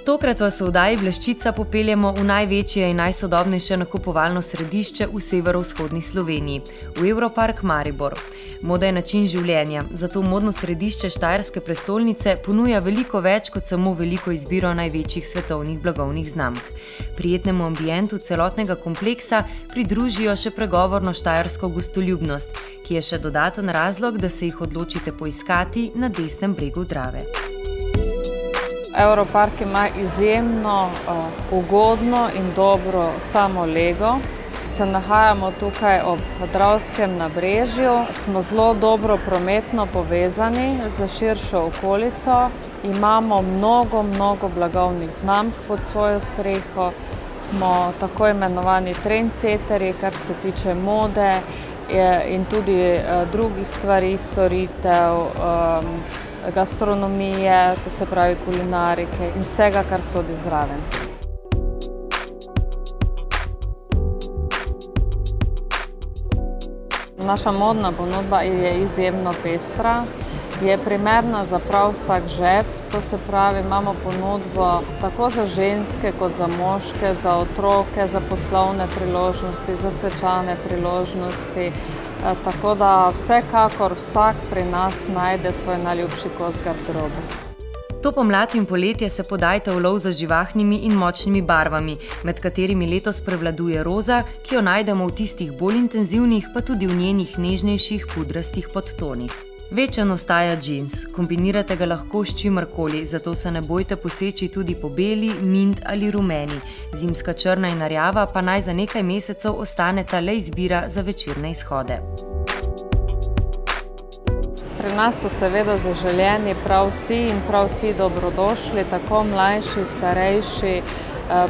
Tokrat vas v oddaji Bleščica popeljemo v največje in najsodobnejše nakupovalno središče v severovzhodni Sloveniji, v Europark Maribor. Moda je način življenja, zato modno središče štajerske prestolnice ponuja veliko več kot samo veliko izbiro največjih svetovnih blagovnih znamk. Prijetnemu ambientu celotnega kompleksa pridružijo še pregovorno štajersko gostoljubnost, ki je še dodaten razlog, da se jih odločite poiskati na desnem bregu Drave. Europark ima izjemno ugodno in dobro samo lego. Se nahajamo tukaj ob Dravskem nabrežju, smo zelo dobro prometno povezani z širšo okolico, imamo mnogo blagovnih znamk pod svojo streho, smo tako imenovani trendsetterji, kar se tiče mode in tudi drugih stvari, storitev, gastronomije, to se pravi kulinarike in vsega, kar sodi zraven. Naša modna ponudba je izjemno pestra, je primerna za prav vsak žep, to se pravi, imamo ponudbo tako za ženske kot za moške, za otroke, za poslovne priložnosti, za svečane priložnosti, tako da vsekakor vsak pri nas najde svoj najljubši kos garderobe. To pomlad in poletje se podajte v lov za živahnimi in močnimi barvami, med katerimi letos prevladuje roza, ki jo najdemo v tistih bolj intenzivnih, pa tudi v njenih nežnejših pudrastih podtonih. Večen ostaja džins, kombinirate ga lahko s čimerkoli, zato se ne bojte poseči tudi po beli, mint ali rumeni. Zimska črna in rjava pa naj za nekaj mesecev ostaneta le izbira za večerne izhode. Pri nas so seveda zaželeni prav vsi in prav vsi dobrodošli, tako mlajši, starejši,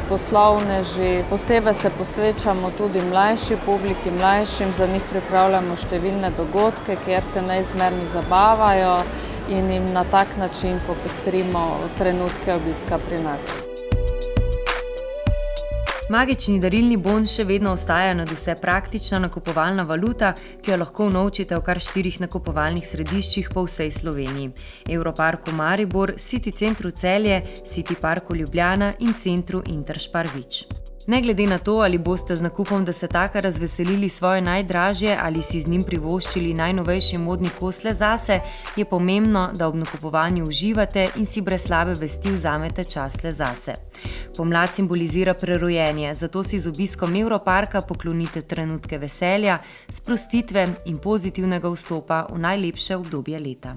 poslovneži. Posebej se posvečamo tudi mlajši publiki, mlajšim, za njih pripravljamo številne dogodke, kjer se neizmerno zabavajo in jim na tak način popestrimo trenutke obiska pri nas. Magični darilni bon še vedno ostaja nadvse praktična nakupovalna valuta, ki jo lahko unovčite v kar 4 nakupovalnih središčih po vsej Sloveniji. Europarku Maribor, City centru Celje, City parku Ljubljana in centru Interspar Vič. Ne glede na to, ali boste z nakupom desetaka razveselili svoje najdražje ali si z njim privoščili najnovejši modni kos le zase, je pomembno, da ob nakupovanju uživate in si brez slabe vesti vzamete čas le zase. Pomlad simbolizira prerojenje, zato si z obiskom Europarka poklonite trenutke veselja, sprostitve in pozitivnega vstopa v najlepše obdobje leta.